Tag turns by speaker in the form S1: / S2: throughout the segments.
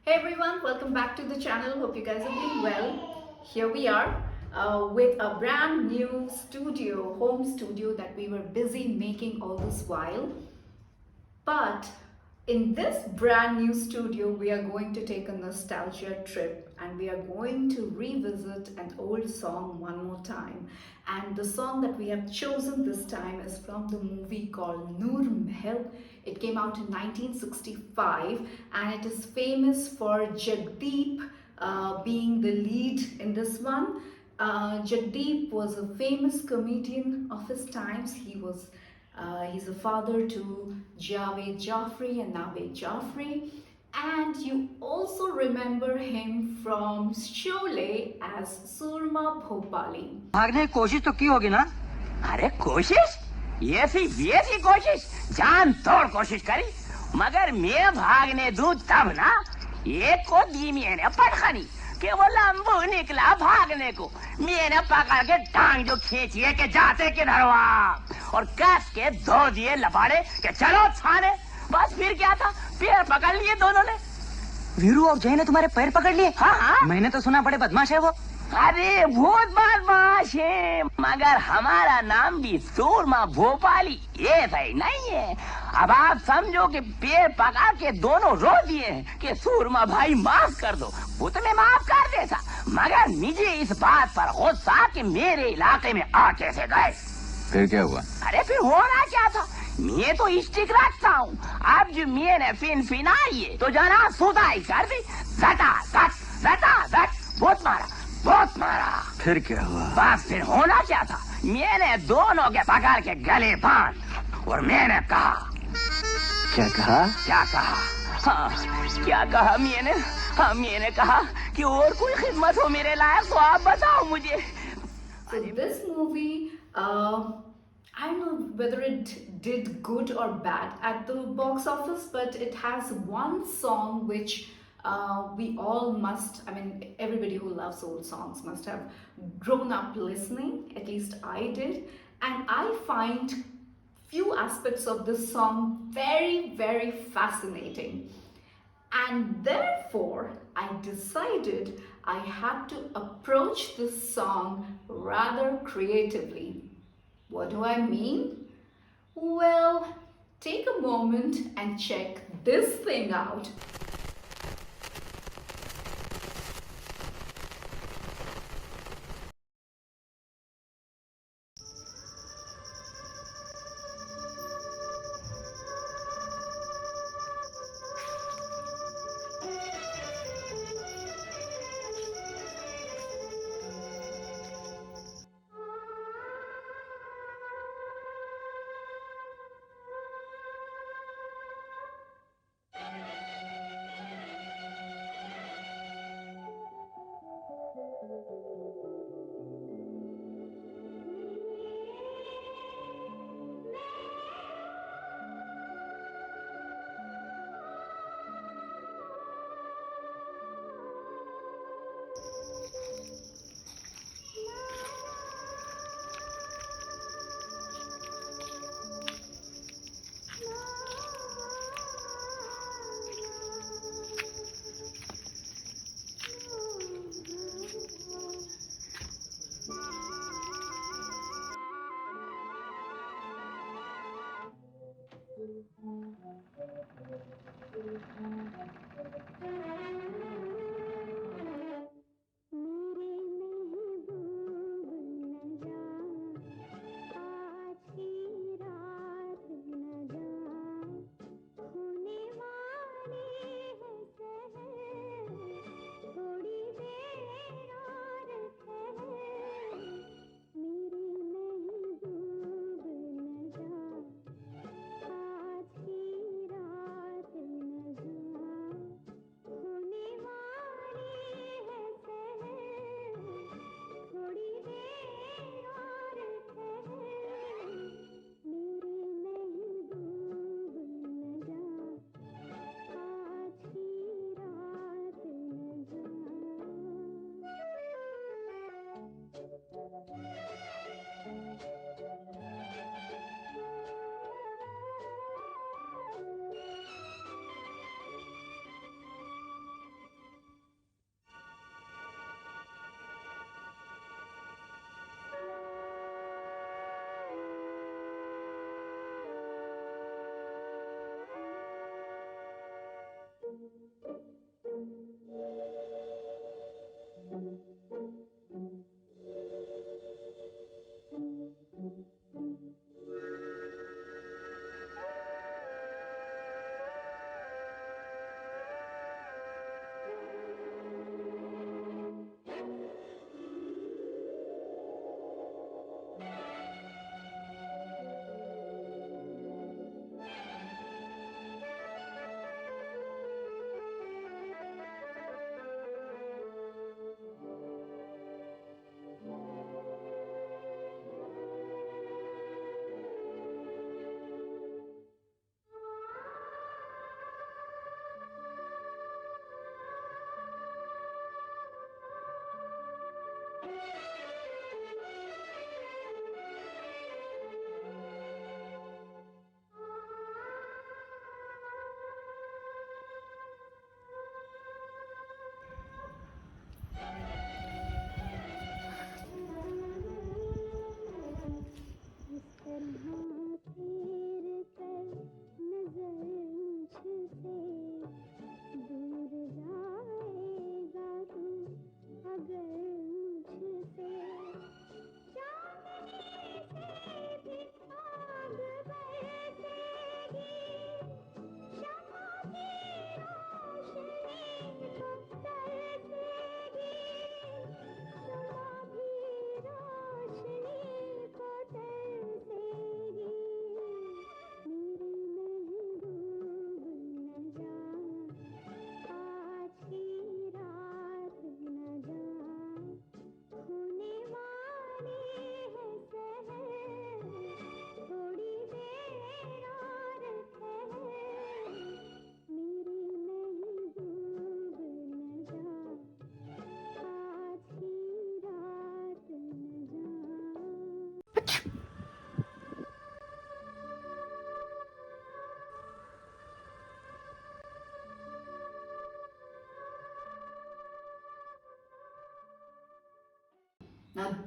S1: Hey everyone, welcome back to the channel. Hope you guys are doing well. Here we are with a brand new studio, home studio that we were busy making all this while. But in this brand new studio, we are going to take a nostalgia trip and we are going to revisit an old song one more time. And the song that we have chosen this time is from the movie called Noor Mahal. It came out in 1965 and it is famous for Jagdeep being the lead in this one. Jagdeep was a famous comedian of his times. He's a father to Javed Jaffrey and Naved Jaffrey. And you also remember him from Sholay as Surma Bhopali.
S2: भागने की कोशिश तो की होगी ना? अरे कोशिश? ये सी कोशिश जान तोड़ कोशिश करी मगर मैं भागने दूं तब ना एक को दी मैंने पटखनी कि वो लंबू निकला भागने को मैंने पकड़ के टांग जो खींची है कि जाते किधर वहाँ और कस के दो दिए लपाड़े कि चलो थाने बस फिर क्या था पैर पकड़ लिए दोनों ने वीरू और जय ने तुम्हारे पैर पकड़ लिए हाँ मैंने तो सुना बड़े बदमाश है वो अरे बहुत बदमाश है मगर हमारा नाम भी सूरमा भोपाली ये सही नहीं है अब आप समझो कि पैर पकड़ के दोनों रो दिए हैं कि सूरमा भाई माफ कर दो वो तो मैं माफ कर देता मगर मुझे इस बात पर गुस्सा कि मेरे इलाके में आ कैसे गए
S3: फिर क्या हुआ?
S2: अरे फिर होना क्या था मैं तो स्टिक रखता हूँ अब जो मैंने फिनाई है तो जना सुधाई कर दी जटा बहुत मारा
S3: फिर क्या हुआ?
S2: बस फिर होना क्या था मैंने दोनों के पकड़ के गले बांध और मैंने कहा
S3: क्या कहा?
S2: क्या कहा मैंने कहा कि और कोई खिदमत हो मेरे लायक तो आप बताओ मुझे
S1: So this movie, I don't know whether it did good or bad at the box office, but it has one song which we all must, I mean, everybody who loves old songs must have grown up listening, at least I did. And I find few aspects of this song very, very fascinating. And therefore, I decided I had to approach this song rather creatively. What do I mean? Well, take a moment and check this thing out.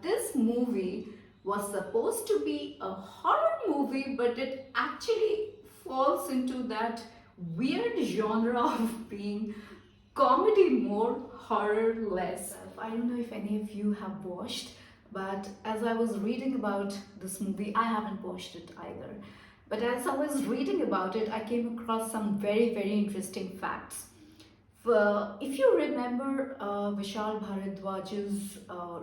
S1: This movie was supposed to be a horror movie, but it actually falls into that weird genre of being comedy more, horror less. I don't know if any of you have watched, but as I was reading about this movie, I haven't watched it either. But as I was reading about it, I came across some very, very interesting facts. If you remember Vishal Bharadwaj's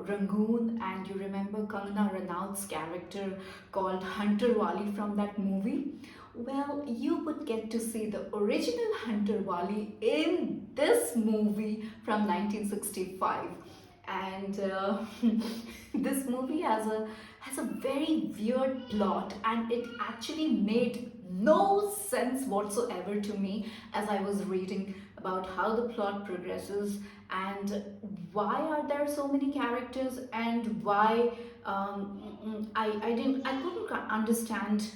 S1: Rangoon, and you remember Kangana Ranaut's character called Hunter Wali from that movie, well, you would get to see the original Hunter Wali in this movie from 1965. And this movie has a very weird plot, and it actually made no sense whatsoever to me as I was reading about how the plot progresses and why are there so many characters, and why I couldn't understand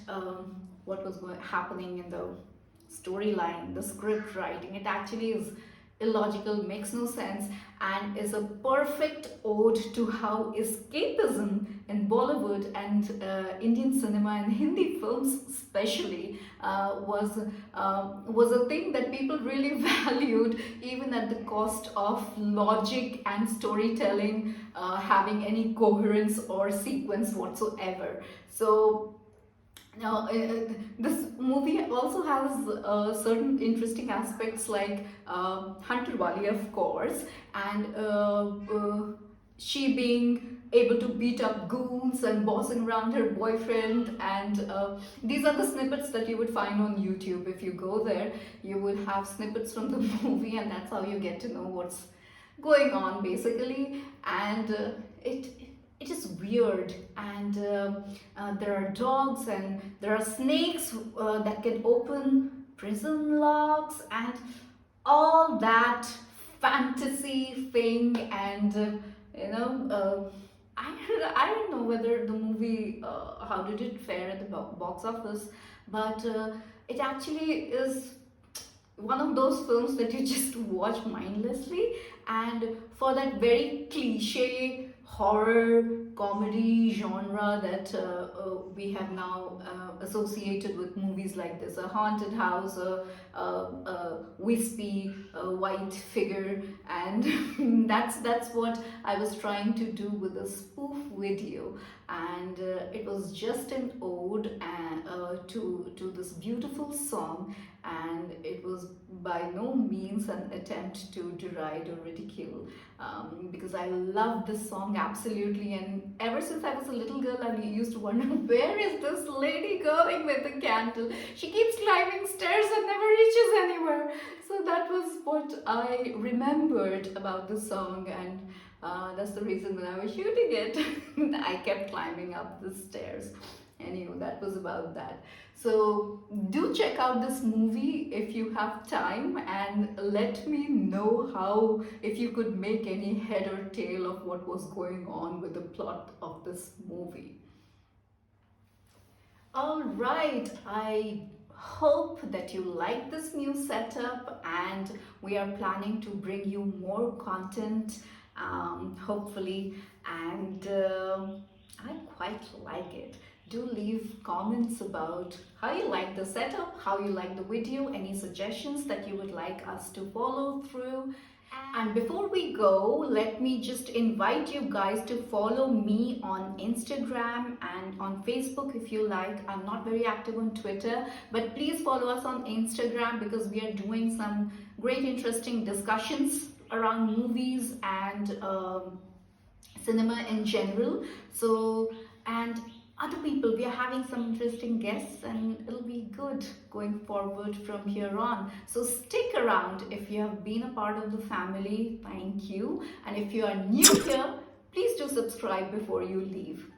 S1: what was happening in the storyline, the script writing. It actually is illogical, makes no sense, and is a perfect ode to how escapism in Bollywood and Indian cinema and Hindi films especially was a thing that people really valued, even at the cost of logic and storytelling having any coherence or sequence whatsoever. So now, this movie also has certain interesting aspects like Hunter Wali, of course, and she being able to beat up goons and bossing around her boyfriend. And these are the snippets that you would find on YouTube. If you go there, you would have snippets from the movie, and that's how you get to know what's going on basically. And it is weird, and there are dogs and there are snakes that can open prison locks and all that fantasy thing. And I don't know whether the movie how did it fare at the box office, but it actually is one of those films that you just watch mindlessly, and for that very cliche horror comedy genre that we have now associated with movies like this, a haunted house, a wispy white figure. And that's what I was trying to do with a spoof video. And it was just an ode to this beautiful song, and it was by no means an attempt to deride or ridicule, because I love this song absolutely. And ever since I was a little girl, I used to wonder, where is this lady going with the candle? She keeps climbing stairs and never reaches anywhere. So that was what I remembered about the song, and that's the reason when I was shooting it, I kept climbing up the stairs. Anyway, that was about that. So do check out this movie if you have time, and let me know how, if you could make any head or tail of what was going on with the plot of this movie. All right, I hope that you like this new setup, and we are planning to bring you more content, hopefully, and I quite like it. Do leave comments about how you like the setup, how you like the video, any suggestions that you would like us to follow through. And before we go, let me just invite you guys to follow me on Instagram and on Facebook if you like. I'm not very active on Twitter, but please follow us on Instagram, because we are doing some great interesting discussions around movies and cinema in general. So, and other people, we are having some interesting guests, and it'll be good going forward from here on. So stick around. If you have been a part of the family, thank you. And if you are new here, please do subscribe before you leave.